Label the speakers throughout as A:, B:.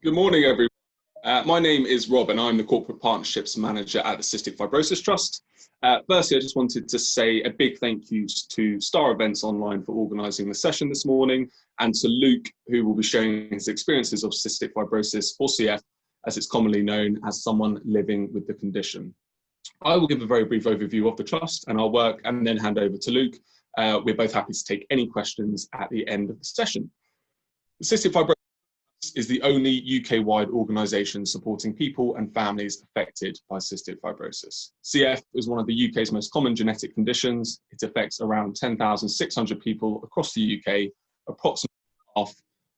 A: Good morning, everyone. My name is Rob, and I'm the Corporate Partnerships Manager at the Cystic Fibrosis Trust. Firstly, I just wanted to say a big thank you to Star Events Online for organising the session this morning, and to Luke, who will be sharing his experiences of cystic fibrosis, or CF, as it's commonly known, as someone living with the condition. I will give a very brief overview of the Trust and our work, and then hand over to Luke. We're both happy to take any questions at the end of the session. The Cystic Fibrosis is the only UK-wide organisation supporting people and families affected by cystic fibrosis. CF is one of the UK's most common genetic conditions. It affects around 10,600 people across the UK, approximately half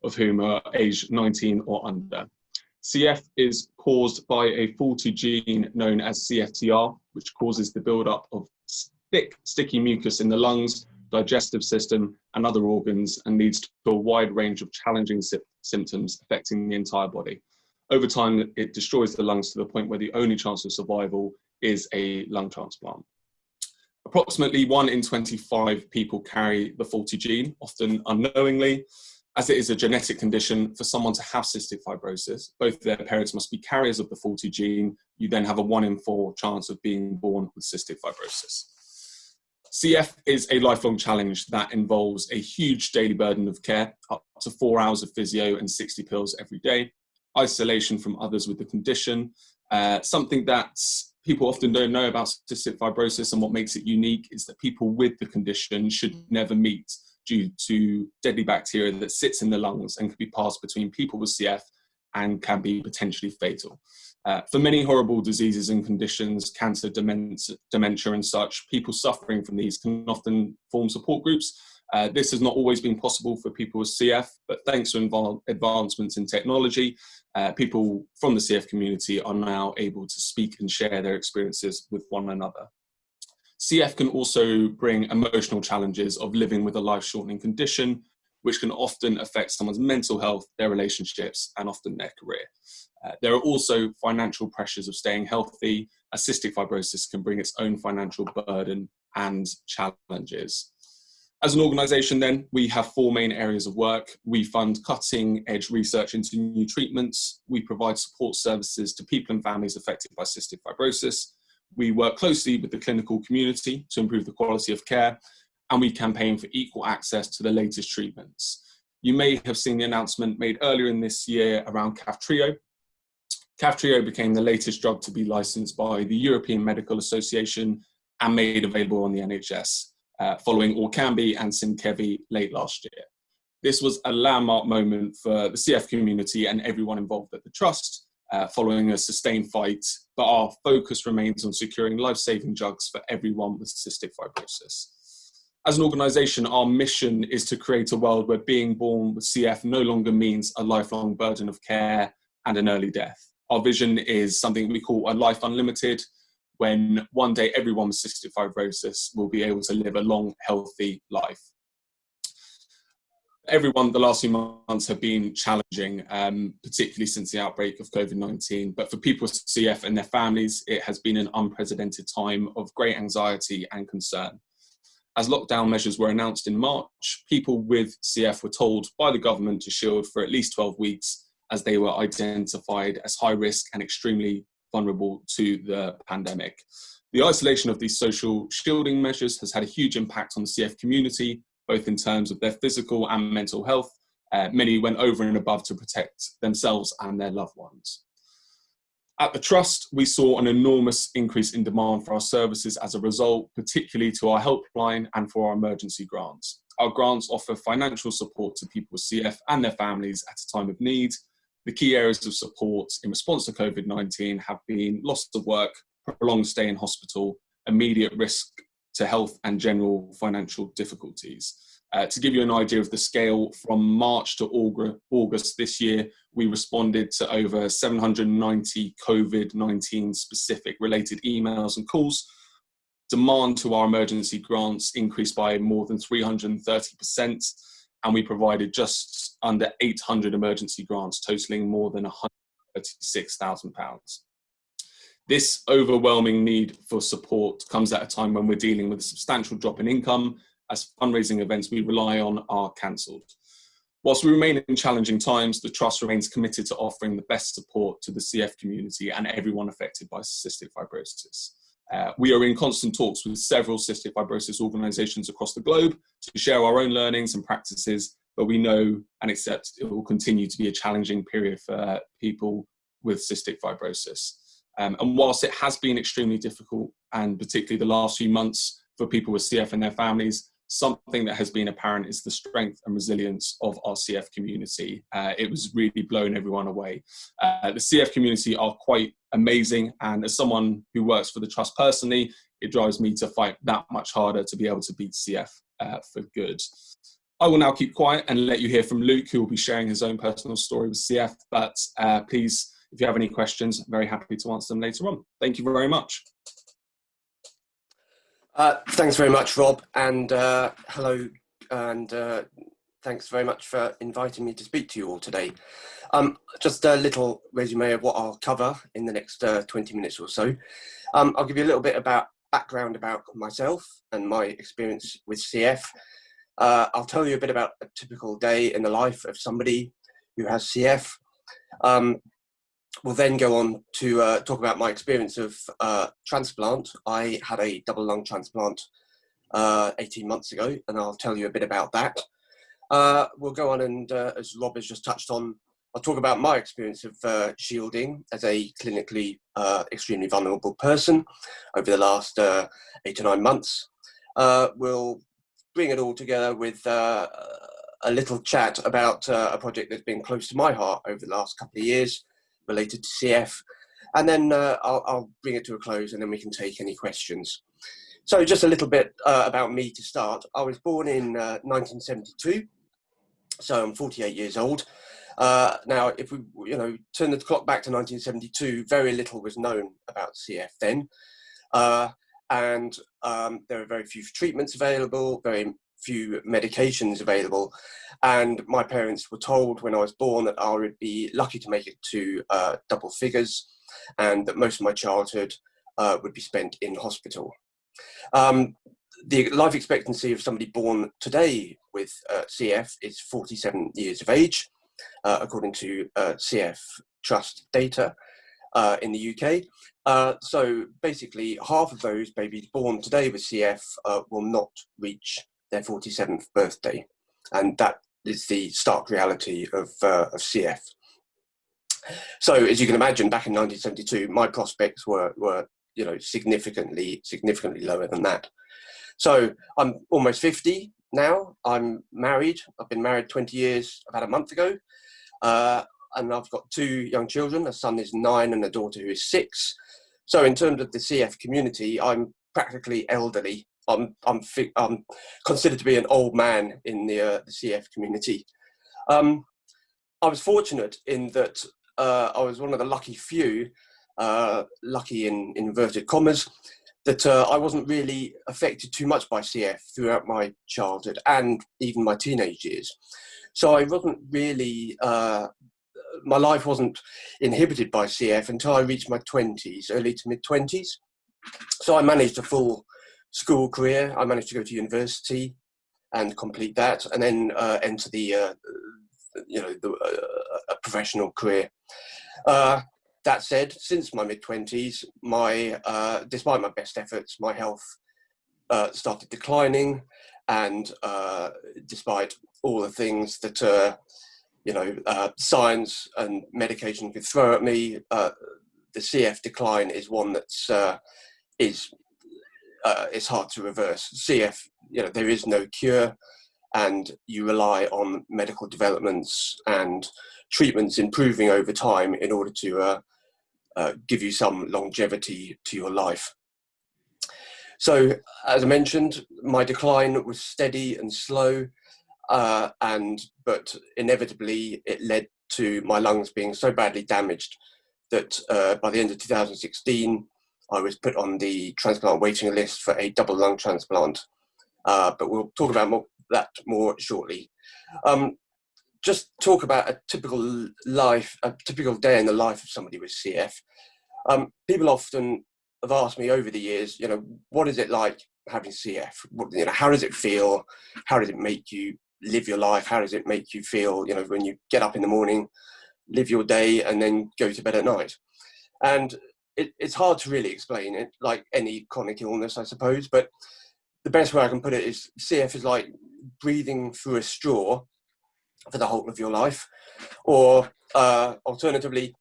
A: of whom are aged 19 or under. CF is caused by a faulty gene known as CFTR, which causes the build-up of thick, sticky mucus in the lungs, digestive system and other organs, and leads to a wide range of challenging symptoms affecting the entire body. Over time, it destroys the lungs to the point where the only chance of survival is a lung transplant. Approximately 1 in 25 people carry the faulty gene, often unknowingly. As it is a genetic condition, for someone to have cystic fibrosis, both their parents must be carriers of the faulty gene. You then have a 1 in 4 chance of being born with cystic fibrosis. CF is a lifelong challenge that involves a huge daily burden of care, up to 4 hours of physio and 60 pills every day, isolation from others with the condition, something that people often don't know about cystic fibrosis, and what makes it unique is that people with the condition should never meet due to deadly bacteria that sits in the lungs and can be passed between people with CF and can be potentially fatal. For many horrible diseases and conditions, cancer, dementia and such, people suffering from these can often form support groups. This has not always been possible for people with CF, but thanks to advancements in technology, people from the CF community are now able to speak and share their experiences with one another. CF can also bring emotional challenges of living with a life-shortening condition, which can often affect someone's mental health, their relationships, and often their career. There are also financial pressures of staying healthy, as cystic fibrosis can bring its own financial burden and challenges. As an organisation then, we have 4 main areas of work. We fund cutting-edge research into new treatments. We provide support services to people and families affected by cystic fibrosis. We work closely with the clinical community to improve the quality of care, and we campaign for equal access to the latest treatments. You may have seen the announcement made earlier in this year around Kaftrio. Kaftrio became the latest drug to be licensed by the European Medical Association and made available on the NHS, following Orkambi and Symkevi late last year. This was a landmark moment for the CF community and everyone involved at the Trust, following a sustained fight, but our focus remains on securing life-saving drugs for everyone with cystic fibrosis. As an organisation, our mission is to create a world where being born with CF no longer means a lifelong burden of care and an early death. Our vision is something we call a life unlimited, when one day everyone with cystic fibrosis will be able to live a long, healthy life. The last few months have been challenging, particularly since the outbreak of COVID-19. But for people with CF and their families, it has been an unprecedented time of great anxiety and concern. As lockdown measures were announced in March, people with CF were told by the government to shield for at least 12 weeks, as they were identified as high risk and extremely vulnerable to the pandemic. The isolation of these social shielding measures has had a huge impact on the CF community, both in terms of their physical and mental health. Many went over and above to protect themselves and their loved ones. At the Trust, we saw an enormous increase in demand for our services as a result, particularly to our helpline and for our emergency grants. Our grants offer financial support to people with CF and their families at a time of need. The key areas of support in response to COVID-19 have been loss of work, prolonged stay in hospital, immediate risk to health and general financial difficulties. To give you an idea of the scale, from March to August this year, we responded to over 790 COVID-19 specific related emails and calls. Demand to our emergency grants increased by more than 330%, and we provided just under 800 emergency grants, totaling more than £136,000. This overwhelming need for support comes at a time when we're dealing with a substantial drop in income, as fundraising events we rely on are cancelled. Whilst we remain in challenging times, the Trust remains committed to offering the best support to the CF community and everyone affected by cystic fibrosis. We are in constant talks with several cystic fibrosis organisations across the globe to share our own learnings and practices, but we know and accept it will continue to be a challenging period for people with cystic fibrosis. And whilst it has been extremely difficult, and particularly the last few months for people with CF and their families, something that has been apparent is the strength and resilience of our CF community. It was really blown everyone away. The CF community are quite amazing, and as someone who works for the Trust personally, it drives me to fight that much harder to be able to beat CF for good. I will now keep quiet and let you hear from Luke, who will be sharing his own personal story with CF, but please, if you have any questions, I'm very happy to answer them later on. Thank you very much.
B: Thanks very much, Rob, and hello, and thanks very much for inviting me to speak to you all today. Just a little resume of what I'll cover in the next 20 minutes or so. I'll give you a little bit about background about myself and my experience with CF. I'll tell you a bit about a typical day in the life of somebody who has CF. We'll then go on to talk about my experience of transplant. I had a double lung transplant 18 months ago, and I'll tell you a bit about that. We'll go on and, as Rob has just touched on, I'll talk about my experience of shielding as a clinically extremely vulnerable person over the last 8 to 9 months. We'll bring it all together with a little chat about a project that's been close to my heart over the last couple of years, related to CF, and then I'll bring it to a close, and then we can take any questions. So just a little bit about me to start. I was born in 1972, so I'm 48 years old. Now, if we turn the clock back to 1972, very little was known about CF then, and there are very few treatments available, very few medications available, and my parents were told when I was born that I would be lucky to make it to double figures, and that most of my childhood would be spent in hospital. The life expectancy of somebody born today with CF is 47 years of age, according to CF Trust data in the UK. So basically, half of those babies born today with CF will not reach their 47th birthday, and that is the stark reality of CF. So, as you can imagine, back in 1972, my prospects were significantly lower than that. So, I'm almost 50 now. I'm married. I've been married 20 years about a month ago, and I've got 2 young children. A son is 9 and a daughter who is 6. So, in terms of the CF community, I'm practically elderly. I'm considered to be an old man in the CF community. I was fortunate in that I was one of the lucky few, lucky in inverted commas, that I wasn't really affected too much by CF throughout my childhood and even my teenage years. So I wasn't really, my life wasn't inhibited by CF until I reached my 20s, early to mid 20s. So I managed a full school career. I managed to go to university and complete that, and then enter a professional career. That said, since my mid-20s, despite my best efforts, my health started declining, and despite all the things that science and medication could throw at me, the CF decline is one that's it's hard to reverse. CF, there is no cure, and you rely on medical developments and treatments improving over time in order to give you some longevity to your life. So, as I mentioned, my decline was steady and slow, but inevitably it led to my lungs being so badly damaged that by the end of 2016, I was put on the transplant waiting list for a double lung transplant, but we'll talk about that more shortly. Just talk about a typical day in the life of somebody with CF. People often have asked me over the years, what is it like having CF? How does it feel? How does it make you live your life? How does it make you feel, you know, when you get up in the morning, live your day, and then go to bed at night? And it's hard to really explain it, like any chronic illness, I suppose, but the best way I can put it is CF is like breathing through a straw for the whole of your life, or alternatively,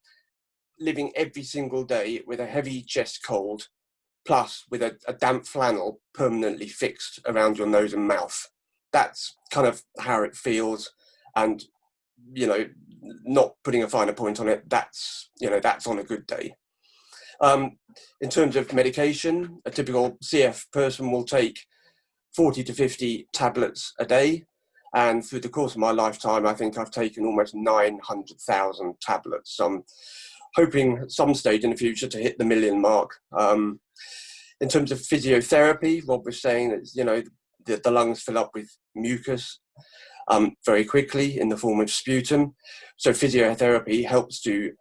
B: living every single day with a heavy chest cold, plus with a damp flannel permanently fixed around your nose and mouth. That's kind of how it feels. And, you know, not putting a finer point on it, that's, you know, that's on a good day. In terms of medication, a typical CF person will take 40 to 50 tablets a day. And through the course of my lifetime, I think I've taken almost 900,000 tablets. So I'm hoping at some stage in the future to hit the 1 million mark. In terms of physiotherapy, Rob was saying that, you know, the lungs fill up with mucus very quickly in the form of sputum. So physiotherapy helps to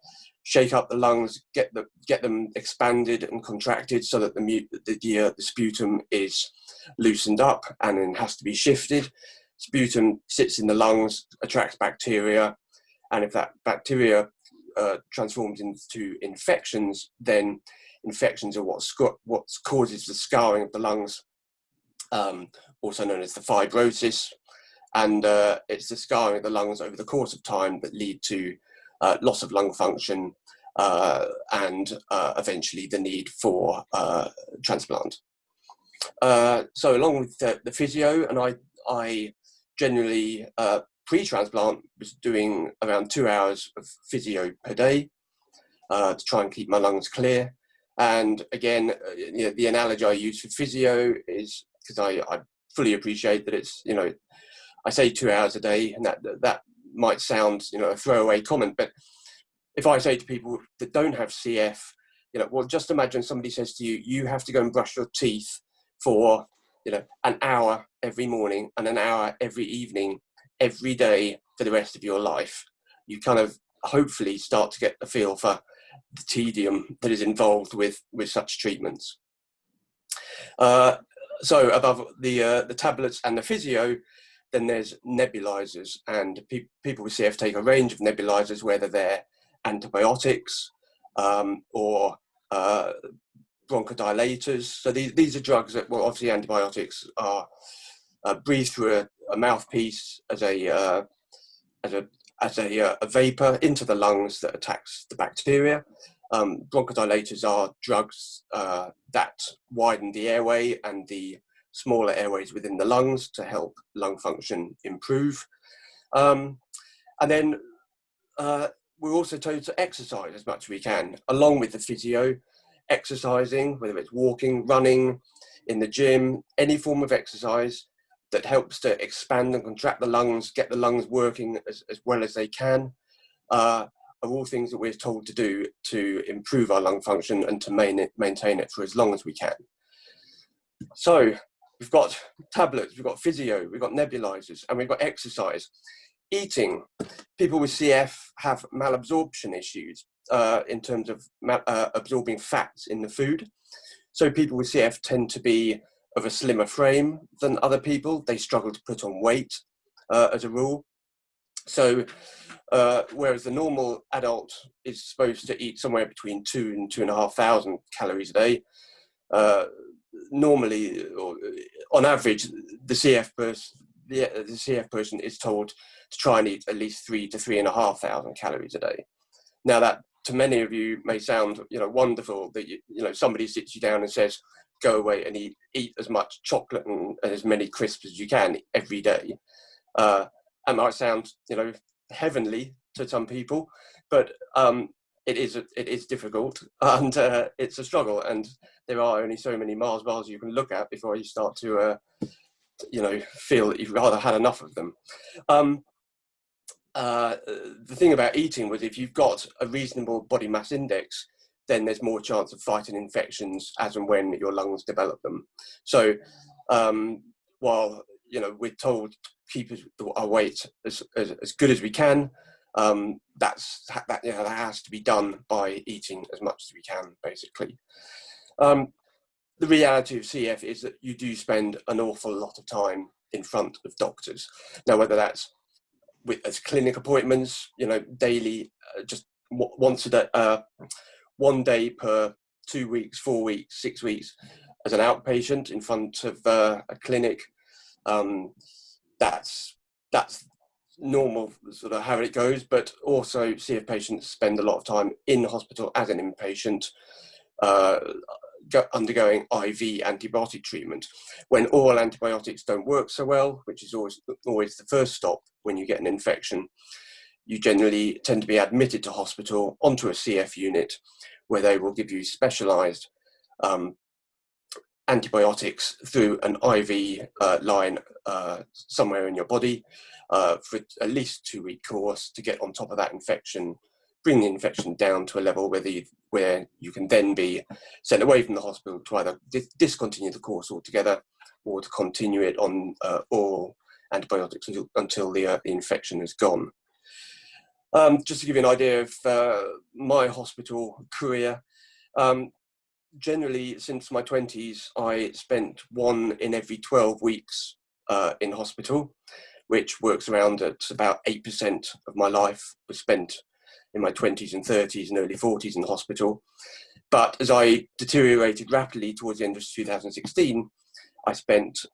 B: shake up the lungs, get them expanded and contracted so that the sputum is loosened up and then has to be shifted. Sputum sits in the lungs, attracts bacteria, and if that bacteria transforms into infections, then infections are what causes the scarring of the lungs, also known as the fibrosis. And it's the scarring of the lungs over the course of time that lead to loss of lung function and eventually the need for transplant. So along with the physio, and I generally pre-transplant was doing around 2 hours of physio per day to try and keep my lungs clear. And again, you know, the analogy I use for physio is, because I fully appreciate that it's, you know, I say 2 hours a day, and that might sound, you know, a throwaway comment, but if I say to people that don't have CF, you know, well, just imagine somebody says to you, you have to go and brush your teeth for, you know, an hour every morning and an hour every evening, every day for the rest of your life. You kind of hopefully start to get a feel for the tedium that is involved with such treatments. So above the tablets and the physio, then there's nebulizers, and people with CF take a range of nebulizers, whether they're antibiotics or bronchodilators. So these are drugs that, well, obviously antibiotics are breathed through a mouthpiece as a vapor into the lungs that attacks the bacteria. Bronchodilators are drugs that widen the airway and the smaller airways within the lungs to help lung function improve. And then we're also told to exercise as much as we can, along with the physio. Exercising, whether it's walking, running, in the gym, any form of exercise that helps to expand and contract the lungs, get the lungs working as well as they can, are all things that we're told to do to improve our lung function and to maintain it for as long as we can. So we've got tablets, we've got physio, we've got nebulizers, and we've got exercise. Eating. People with CF have malabsorption issues in terms of absorbing fats in the food. So people with CF tend to be of a slimmer frame than other people. They struggle to put on weight as a rule. So whereas the normal adult is supposed to eat somewhere between 2,000 and 2,500 calories a day, normally, or on average, the CF person is told to try and eat at least 3,000 to 3,500 calories a day. Now that to many of you may sound, you know, wonderful that you know somebody sits you down and says, go away and eat as much chocolate and as many crisps as you can every day. It might sound, you know, heavenly to some people, but it is difficult, and it's a struggle, and there are only so many Mars bars you can look at before you start to you know, feel that you've rather had enough of them. The thing about eating was, if you've got a reasonable body mass index, then there's more chance of fighting infections as and when your lungs develop them. So while, you know, we're told to keep our weight as good as we can, that has to be done by eating as much as we can, basically. The reality of CF is that you do spend an awful lot of time in front of doctors. Now, whether that's as clinic appointments, daily, just once a day, 1 day per 2 weeks, 4 weeks, 6 weeks, as an outpatient in front of a clinic, that's normal, sort of how it goes. But also CF patients spend a lot of time in hospital as an inpatient, undergoing IV antibiotic treatment. When oral antibiotics don't work so well, which is always the first stop when you get an infection, you generally tend to be admitted to hospital onto a CF unit, where they will give you specialised antibiotics through an IV line somewhere in your body for at least 2-week course to get on top of that infection, bring the infection down to a level where you can then be sent away from the hospital to either discontinue the course altogether or to continue it on oral antibiotics until the infection is gone. Just to give you an idea of my hospital career, generally since my 20s, I spent 1 in every 12 weeks in hospital, which works around at about 8% of my life was spent in my 20s and 30s and early 40s in hospital. But as I deteriorated rapidly towards the end of 2016, I spent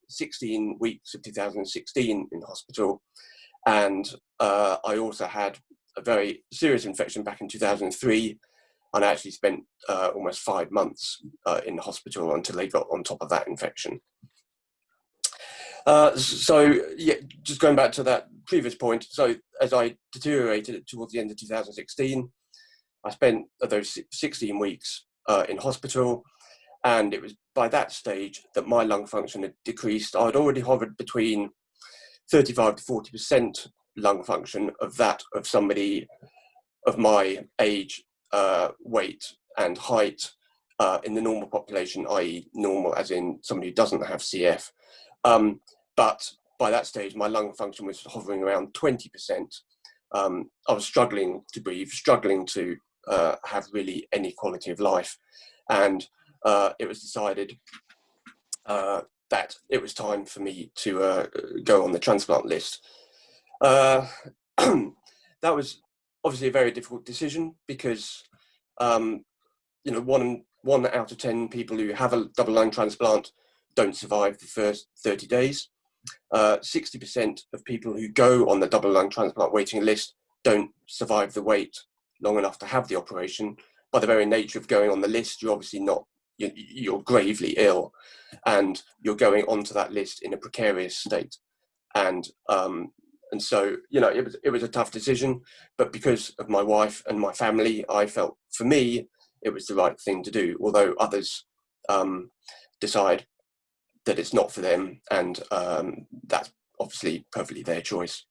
B: 16 weeks of 2016 in hospital. And I also had a very serious infection back in 2003, and I actually spent almost 5 months in hospital until they got on top of that infection. So yeah, just going back to that previous point, so as I deteriorated towards the end of 2016, I spent those 16 weeks in hospital, and it was by that stage that my lung function had decreased. I'd already hovered between 35 to 40% lung function of that of somebody of my age, weight and height in the normal population, i.e. normal as in somebody who doesn't have CF. But by that stage, my lung function was hovering around 20%. I was struggling to breathe, struggling to have really any quality of life. And it was decided that it was time for me to go on the transplant list. That was obviously a very difficult decision because, one out of 10 people who have a double lung transplant don't survive the first 30 days. 60% of people who go on the double lung transplant waiting list don't survive the wait long enough to have the operation. By the very nature of going on the list, you're obviously not, you're gravely ill, and you're going onto that list in a precarious state. And so, it was a tough decision, but because of my wife and my family, I felt for me, it was the right thing to do, although others decide that it's not for them, and that's obviously perfectly their choice.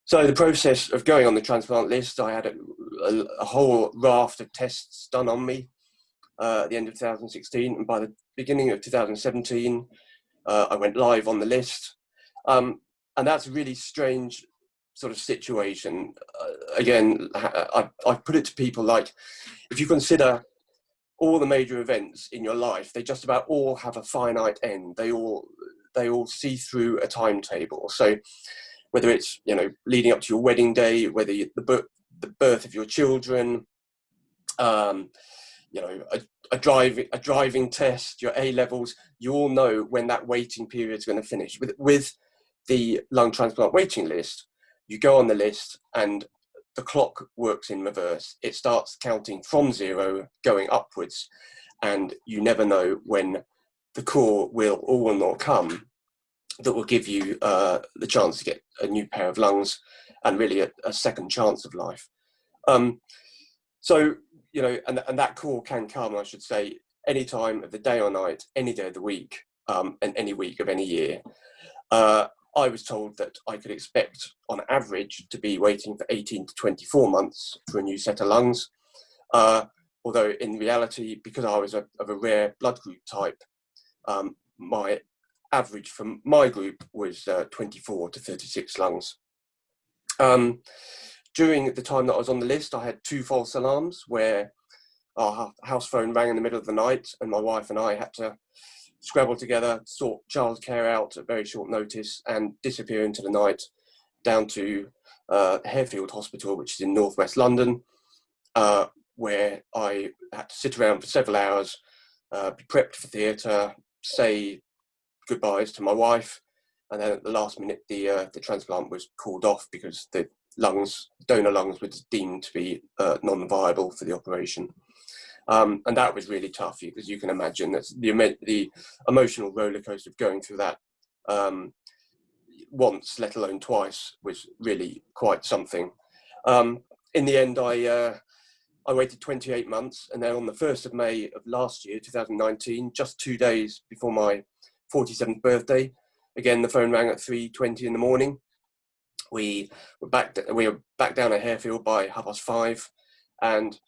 B: So the process of going on the transplant list, I had a whole raft of tests done on me at the end of 2016, and by the beginning of 2017, I went live on the list. And that's a really strange sort of situation. Again, I put it to people like, if you consider all the major events in your life, they just about all have a finite end. They all see through a timetable. So whether it's, leading up to your wedding day, whether the birth of your children, a driving test, your A-levels, you all know when that waiting period is going to finish. With the lung transplant waiting list, you go on the list and the clock works in reverse. It starts counting from 0, going upwards, and you never know when the call will or will not come that will give you the chance to get a new pair of lungs and really a second chance of life. So, and that call can come, I should say, any time of the day or night, any day of the week, and any week of any year. I was told that I could expect, on average, to be waiting for 18 to 24 months for a new set of lungs. Although in reality, because I was of a rare blood group type, my average from my group was 24 to 36 lungs. During the time that I was on the list, I had 2 false alarms where our house phone rang in the middle of the night, and my wife and I had to scrabble together, sort childcare out at very short notice, and disappear into the night down to Harefield Hospital, which is in northwest London, where I had to sit around for several hours, be prepped for theatre, say goodbyes to my wife, and then at the last minute the transplant was called off because the donor lungs were deemed to be non-viable for the operation. And that was really tough, because you can imagine that the emotional roller coaster of going through that once, let alone twice, was really quite something. In the end, I waited 28 months, and then on the 1st of May of last year, 2019, just 2 days before my 47th birthday, again the phone rang at 3:20 in the morning. We were back down at Harefield by 5:30, and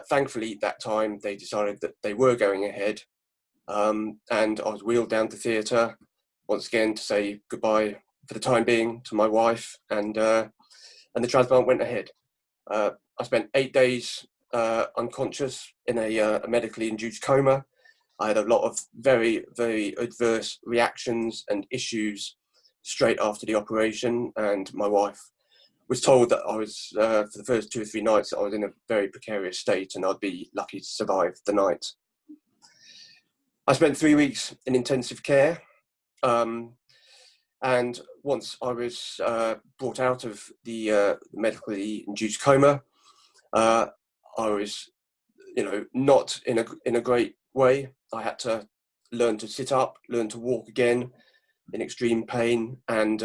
B: thankfully at that time they decided that they were going ahead, and I was wheeled down to theatre once again to say goodbye for the time being to my wife, and the transplant went ahead. I spent 8 days unconscious in a medically induced coma. I had a lot of very, very adverse reactions and issues straight after the operation, and my wife was told that I was, for the first 2 or 3 nights, I was in a very precarious state and I'd be lucky to survive the night. I spent 3 weeks in intensive care, and once I was brought out of the medically induced coma, I was, not in a great way. I had to learn to sit up, learn to walk again in extreme pain, and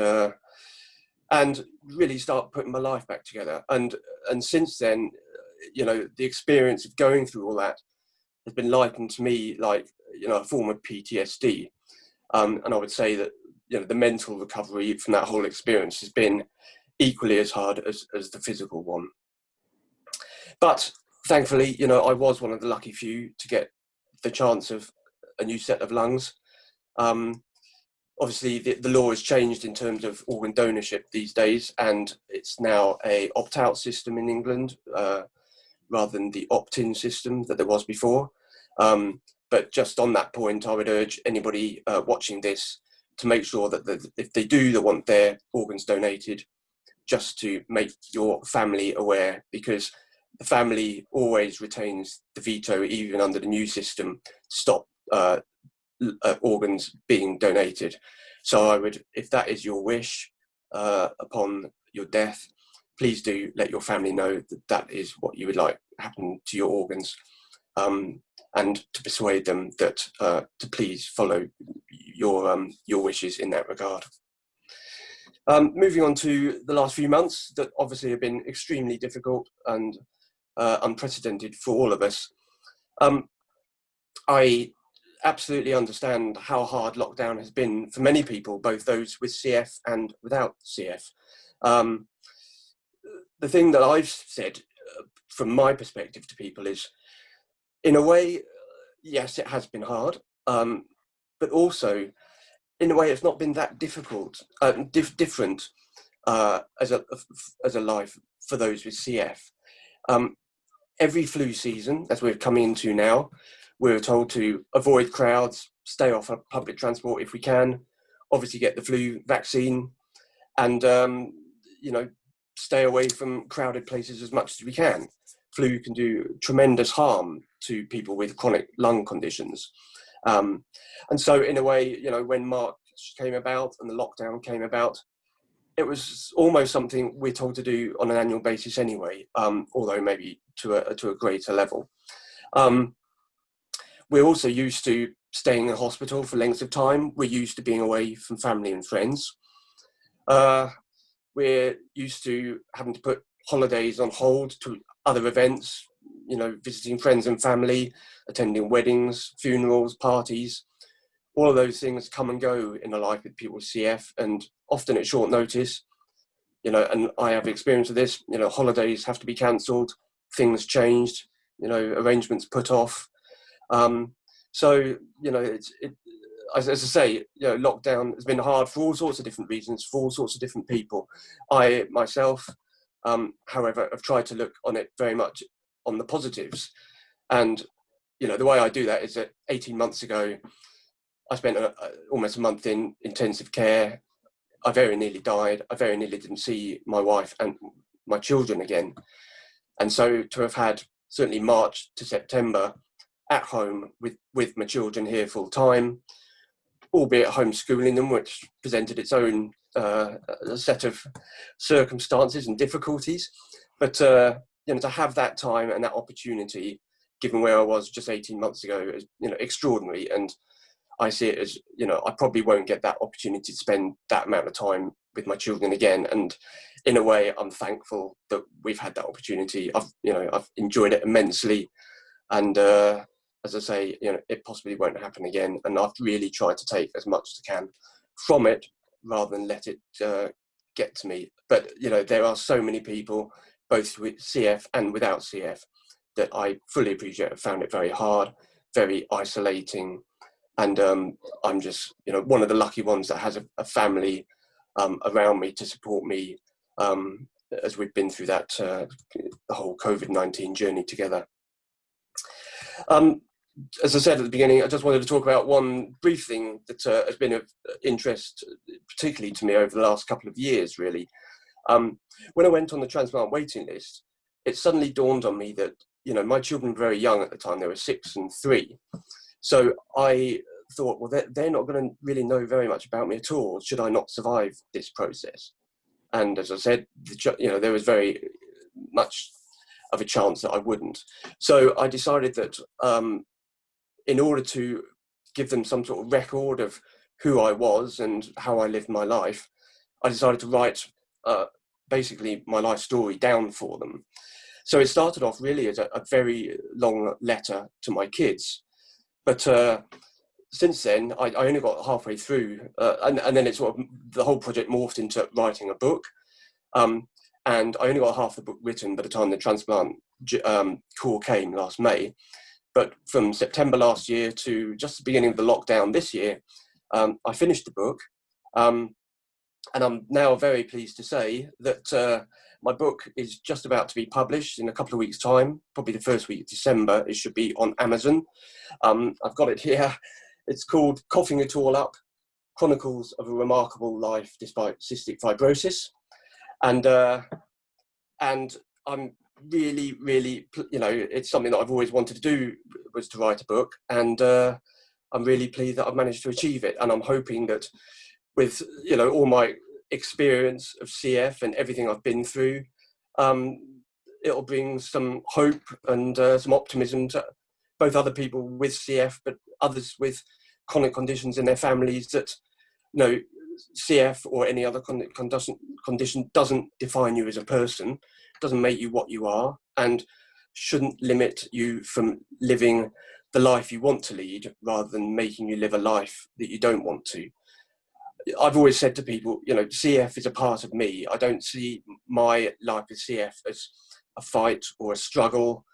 B: really start putting my life back together. And since then, the experience of going through all that has been likened to me like, a form of PTSD. And I would say that, the mental recovery from that whole experience has been equally as hard as the physical one. But thankfully, I was one of the lucky few to get the chance of a new set of lungs. Obviously, the law has changed in terms of organ donorship these days, and it's now a opt-out system in England rather than the opt-in system that there was before. But just on that point, I would urge anybody watching this to make sure that if they do want their organs donated, just to make your family aware, because the family always retains the veto, even under the new system, to stop organs being donated. So I would, if that is your wish upon your death, please do let your family know that that is what you would like happen to your organs, and to persuade them that to please follow your wishes in that regard. Moving on to the last few months that obviously have been extremely difficult and unprecedented for all of us. I absolutely understand how hard lockdown has been for many people, both those with CF and without CF. The thing that I've said from my perspective to people is, in a way, yes, it has been hard, but also, in a way, it's not been that difficult, different as a life for those with CF. Every flu season, as we're coming into now, we're told to avoid crowds, stay off of public transport if we can, obviously get the flu vaccine, and stay away from crowded places as much as we can. Flu can do tremendous harm to people with chronic lung conditions. And so in a way, when March came about and the lockdown came about, it was almost something we're told to do on an annual basis anyway, although maybe to a greater level. We're also used to staying in hospital for lengths of time. We're used to being away from family and friends. We're used to having to put holidays on hold to other events, visiting friends and family, attending weddings, funerals, parties. All of those things come and go in a life with people with CF, and often at short notice, and I have experience of this, holidays have to be cancelled, things changed, arrangements put off. So, as I say, lockdown has been hard for all sorts of different reasons, for all sorts of different people. I myself, however, have tried to look on it very much on the positives. And, the way I do that is that 18 months ago, I spent almost a month in intensive care. I very nearly died. I very nearly didn't see my wife and my children again. And so to have had certainly March to September at home with my children here full time, albeit homeschooling them, which presented its own set of circumstances and difficulties. But to have that time and that opportunity, given where I was just 18 months ago, is extraordinary. And I see it as, I probably won't get that opportunity to spend that amount of time with my children again. And in a way, I'm thankful that we've had that opportunity. I've enjoyed it immensely. And as I say, it possibly won't happen again. And I've really tried to take as much as I can from it rather than let it get to me. But, there are so many people, both with CF and without CF, that I fully appreciate have found it very hard, very isolating. And I'm just, one of the lucky ones that has a family around me to support me as we've been through that the whole COVID-19 journey together. As I said at the beginning, I just wanted to talk about one brief thing that has been of interest, particularly to me over the last couple of years, really. When I went on the transplant waiting list, it suddenly dawned on me that, my children were very young at the time. They were 6 and 3. So I thought, well, they're not going to really know very much about me at all. Should I not survive this process? And as I said, there was very much of a chance that I wouldn't. So I decided that in order to give them some sort of record of who I was and how I lived my life, I decided to write basically my life story down for them. So it started off really as a very long letter to my kids. But since then, I only got halfway through, and then it sort of, the whole project morphed into writing a book. And I only got half the book written by the time the transplant call came last May. But from September last year to just the beginning of the lockdown this year, I finished the book. And I'm now very pleased to say that my book is just about to be published in a couple of weeks' time, probably the first week of December. It should be on Amazon. I've got it here. It's called Coughing It All Up, Chronicles of a Remarkable Life Despite Cystic Fibrosis. And I'm really, it's something that I've always wanted to do, was to write a book. And I'm really pleased that I've managed to achieve it. And I'm hoping that with, all my experience of CF and everything I've been through, it'll bring some hope and some optimism to both other people with CF, but others with chronic conditions in their families, that, CF or any other condition doesn't define you as a person, doesn't make you what you are, and shouldn't limit you from living the life you want to lead, rather than making you live a life that you don't want to. I've always said to people, CF is a part of me. I don't see my life with CF as a fight or a struggle.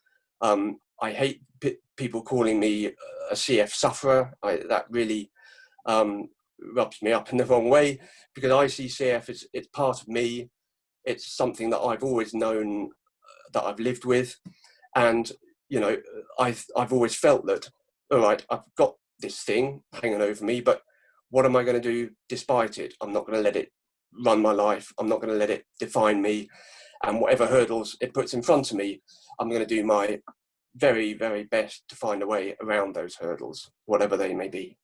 B: I hate people calling me a CF sufferer. That really rubs me up in the wrong way, because I see CF as it's part of me. It's something that I've always known, that I've lived with. And, I've always felt that, all right, I've got this thing hanging over me, but what am I going to do despite it? I'm not going to let it run my life. I'm not going to let it define me. And whatever hurdles it puts in front of me, I'm going to do my very, very best to find a way around those hurdles, whatever they may be.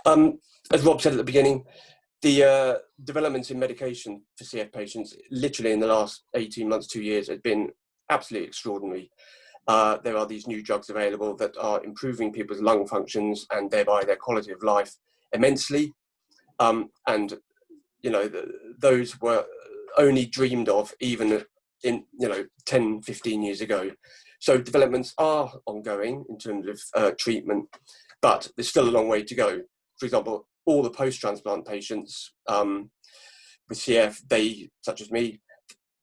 B: As Rob said at the beginning, the developments in medication for CF patients, literally in the last 18 months, 2 years, has been absolutely extraordinary. There are these new drugs available that are improving people's lung functions and thereby their quality of life immensely. And, those were only dreamed of even in, 10, 15 years ago. So developments are ongoing in terms of treatment, but there's still a long way to go. For example, all the post-transplant patients with CF, such as me,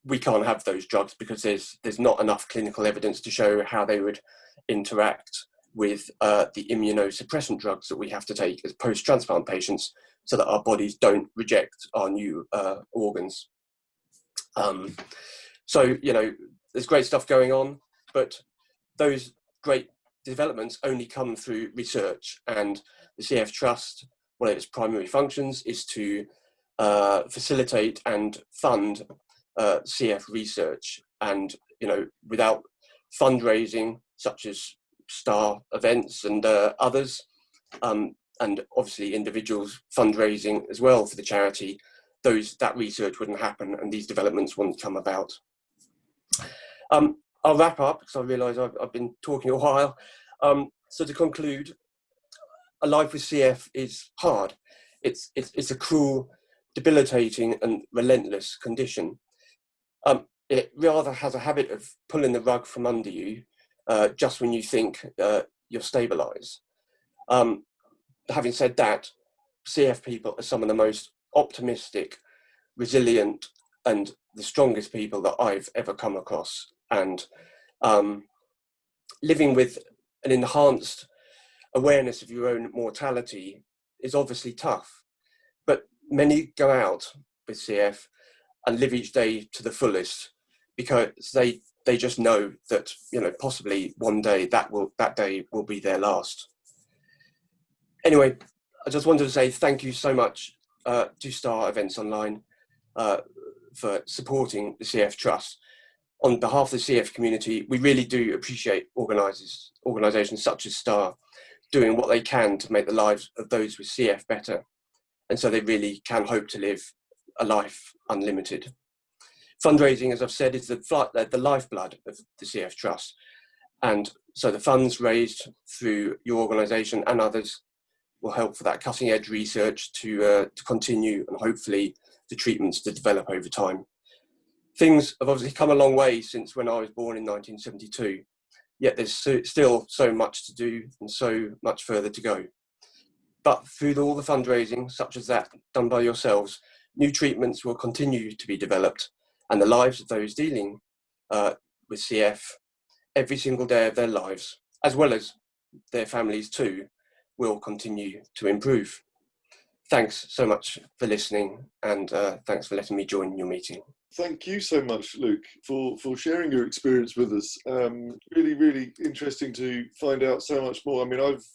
B: we can't have those drugs because there's not enough clinical evidence to show how they would interact with the immunosuppressant drugs that we have to take as post-transplant patients, so that our bodies don't reject our new organs. So, there's great stuff going on, but those great developments only come through research, and the CF Trust, one of its primary functions is to facilitate and fund CF research. And, without fundraising, such as STAR events and others, and obviously individuals fundraising as well for the charity, that research wouldn't happen and these developments wouldn't come about. I'll wrap up because I realise I've been talking a while. So to conclude, a life with CF is hard. It's a cruel, debilitating and relentless condition. It rather has a habit of pulling the rug from under you just when you think you're stabilised. Having said that, CF people are some of the most optimistic, resilient and the strongest people that I've ever come across. And living with an enhanced awareness of your own mortality is obviously tough, but many go out with CF and live each day to the fullest because they just know that, possibly one day that day will be their last. Anyway, I just wanted to say thank you so much to Star Events Online for supporting the CF Trust. On behalf of the CF community, we really do appreciate organisations such as Star doing what they can to make the lives of those with CF better, and so they really can hope to live a life unlimited. Fundraising, as I've said, is the lifeblood of the CF Trust, and so the funds raised through your organisation and others will help for that cutting edge research to continue and hopefully the treatments to develop over time. Things have obviously come a long way since when I was born in 1972, yet there's still so much to do and so much further to go. But through all the fundraising, such as that done by yourselves, new treatments will continue to be developed, and the lives of those dealing with CF every single day of their lives, as well as their families too, will continue to improve. Thanks so much for listening, and thanks for letting me join your meeting.
C: Thank you so much, Luke, for sharing your experience with us. Really, really interesting to find out so much more. I mean, I've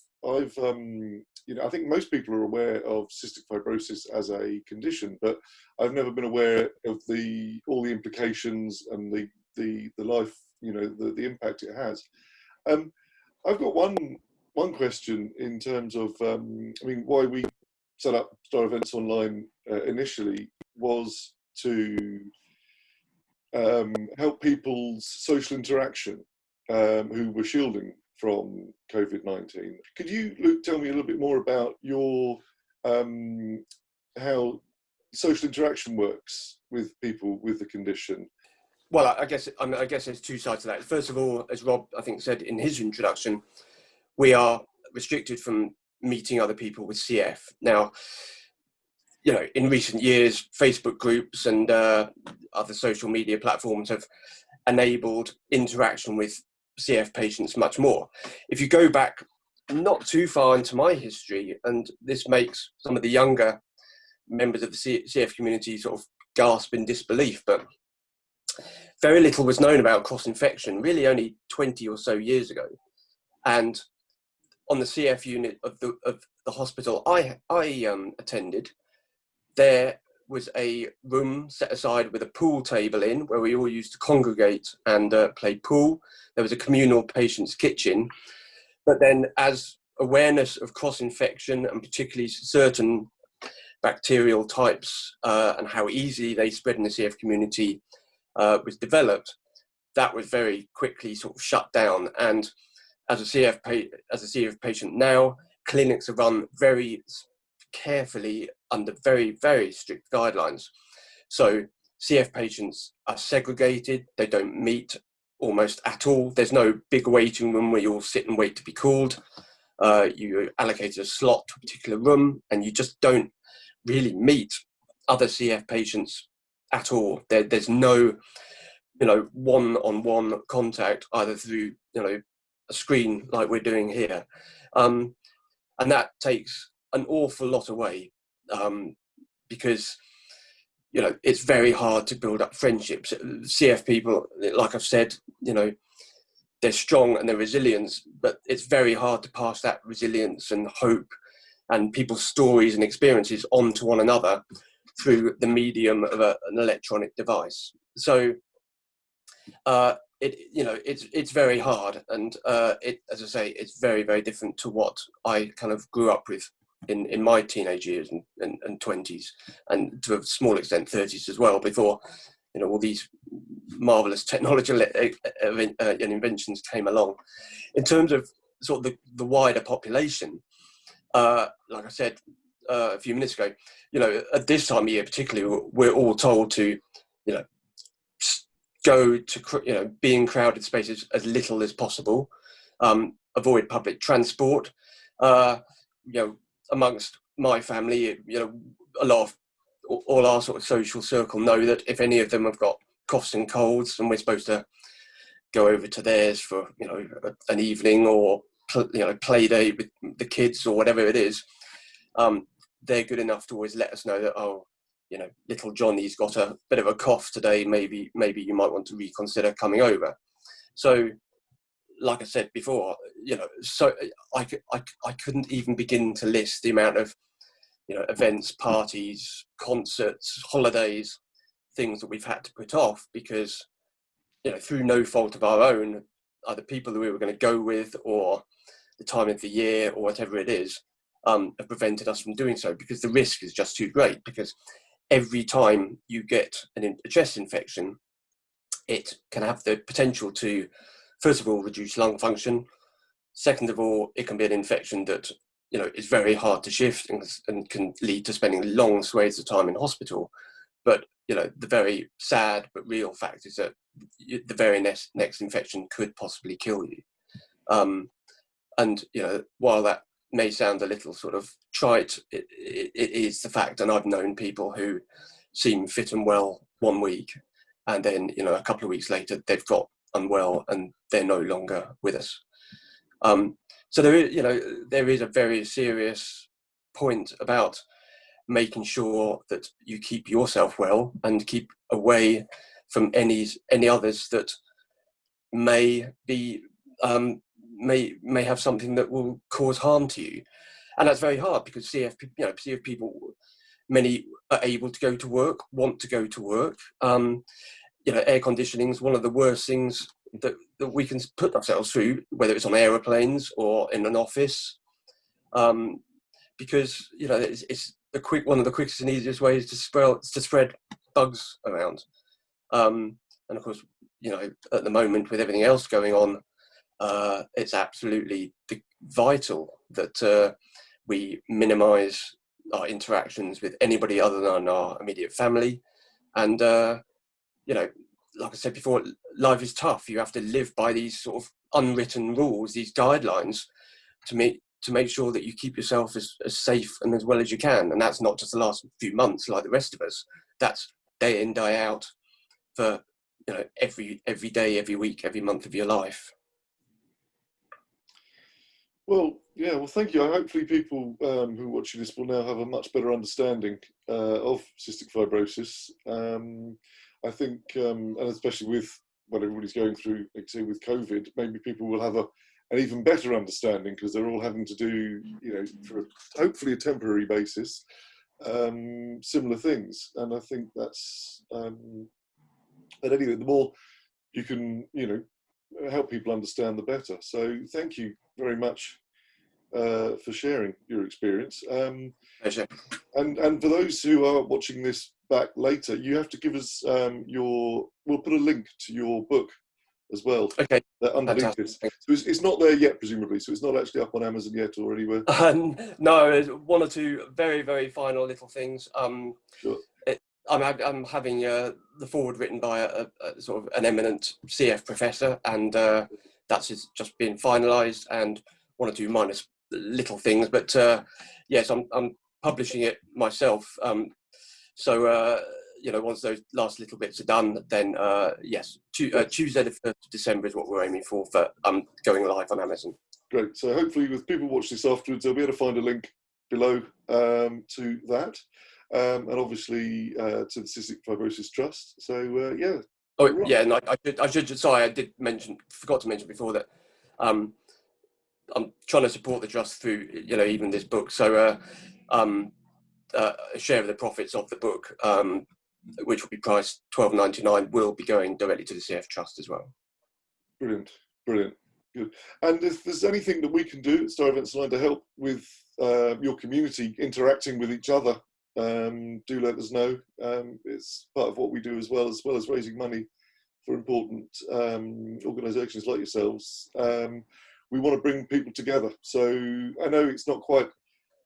C: I think most people are aware of cystic fibrosis as a condition, but I've never been aware of all the implications and the life, the impact it has. I've got one question in terms of, why we set up Star Events Online initially was to help people's social interaction who were shielding from COVID-19. Could you, Luke, tell me a little bit more about your how social interaction works with people with the condition?
B: Well, I guess there's two sides to that. First of all, as Rob, I think, said in his introduction, we are restricted from meeting other people with CF. Now, in recent years, Facebook groups and other social media platforms have enabled interaction with CF patients much more. If you go back not too far into my history, and this makes some of the younger members of the CF community sort of gasp in disbelief, but very little was known about cross-infection, really only 20 or so years ago. And on the CF unit of the hospital I attended, there was a room set aside with a pool table in where we all used to congregate and play pool. There was a communal patient's kitchen. But then as awareness of cross-infection and particularly certain bacterial types and how easily they spread in the CF community was developed, that was very quickly sort of shut down. And as a CF patient now, clinics are run very carefully under very, very strict guidelines. So CF patients are segregated, they don't meet almost at all. There's no big waiting room where you all sit and wait to be called. You allocate a slot to a particular room and you just don't really meet other CF patients at all. There's no, one-on-one contact either through, a screen like we're doing here. And that takes an awful lot away because, it's very hard to build up friendships. CF people, like I've said, they're strong and they're resilient, but it's very hard to pass that resilience and hope and people's stories and experiences onto one another through the medium of an electronic device. So it's very hard, and as I say, it's very, very different to what I kind of grew up with in my teenage years and 20s, and to a small extent 30s as well, before all these marvelous technological inventions came along. In terms of sort of the wider population, like I said a few minutes ago, at this time of year particularly, we're all told to go to be in crowded spaces as little as possible, avoid public transport. Amongst my family, a lot of all our sort of social circle know that if any of them have got coughs and colds, and we're supposed to go over to theirs for an evening or play day with the kids or whatever it is, they're good enough to always let us know that little Johnny's got a bit of a cough today, maybe you might want to reconsider coming over. So like I said before, so I couldn't even begin to list the amount of events, parties, concerts, holidays, things that we've had to put off because through no fault of our own, either people that we were going to go with or the time of the year or whatever it is, have prevented us from doing so, because the risk is just too great. Because every time you get a chest infection, it can have the potential to, first of all, reduce lung function. Second of all, it can be an infection that is very hard to shift and can lead to spending long swathes of time in hospital. But the very sad but real fact is that the very next infection could possibly kill you. And while that may sound a little sort of trite, it is the fact. And I've known people who seem fit and well one week, and then a couple of weeks later they've got unwell and they're no longer with us. So there is a very serious point about making sure that you keep yourself well and keep away from any others that may be may have something that will cause harm to you. And that's very hard because CF people, many are able to go to work, want to go to work. Air conditioning is one of the worst things that we can put ourselves through, whether it's on aeroplanes or in an office, because it's one of the quickest and easiest ways to spread bugs around. And of course, at the moment with everything else going on, it's absolutely vital that we minimise our interactions with anybody other than our immediate family. And like I said before, life is tough. You have to live by these sort of unwritten rules, these guidelines, to make sure that you keep yourself as safe and as well as you can. And that's not just the last few months like the rest of us. That's day in, day out for every day, every week, every month of your life.
C: Well, yeah, well, thank you. Hopefully people who are watching this will now have a much better understanding of cystic fibrosis. I think, and especially with what everybody's going through, like say with COVID, maybe people will have an even better understanding because they're all having to do, for hopefully a temporary basis, similar things. And I think that's, but anyway, the more you can, help people understand, the better. So thank you very much for sharing your experience.
B: Pleasure.
C: And for those who are watching this back later, you have to give us we'll put a link to your book as well.
B: Okay.
C: Underneath this. So it's not there yet, presumably, so it's not actually up on Amazon yet or anywhere?
B: No, there's one or two very, very final little things.
C: Sure.
B: I'm having the forward written by a sort of an eminent CF professor, and that's just been finalised, and one or two minor little things. But yes, I'm publishing it myself. So once those last little bits are done, then yes, Tuesday the 1st of December is what we're aiming for going live on Amazon.
C: Great. So hopefully, with people watch this afterwards, they'll be able to find a link below to that. And obviously to the Cystic Fibrosis Trust. So yeah.
B: Oh right. Yeah, and I should. Sorry, forgot to mention before that. I'm trying to support the trust through, even this book. So a share of the profits of the book, which will be priced £12.99, will be going directly to the CF Trust as well.
C: Brilliant, brilliant, good. And if there's anything that we can do at Star Events Online to help with your community interacting with each other, do let us know. It's part of what we do as well as raising money for important organisations like yourselves. We want to bring people together. So I know it's not quite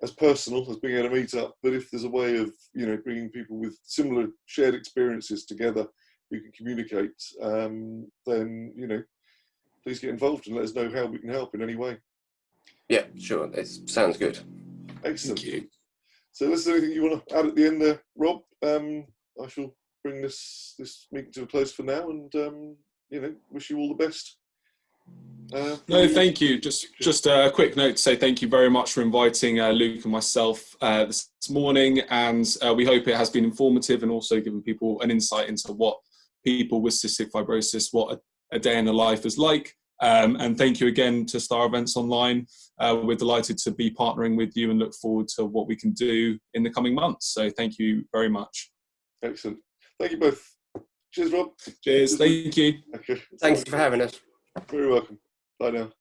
C: as personal as being able to meet up, but if there's a way of bringing people with similar shared experiences together who can communicate, then please get involved and let us know how we can help in any way.
B: Yeah, sure. It sounds good.
C: Excellent.
A: Thank you.
C: So, is there anything you want to add at the end there, Rob? I shall bring this meeting to a close for now, and wish you all the best.
A: No, thank you. Just a quick note to say thank you very much for inviting Luke and myself this morning, and we hope it has been informative and also given people an insight into what people with cystic fibrosis, what a day in the life is like. And thank you again to Star Events Online. We're delighted to be partnering with you and look forward to what we can do in the coming months. So thank you very much.
C: Excellent. Thank you both. Cheers, Rob.
A: Cheers. Thank you.
C: Okay.
B: Thanks for having us.
C: Very welcome. Bye now.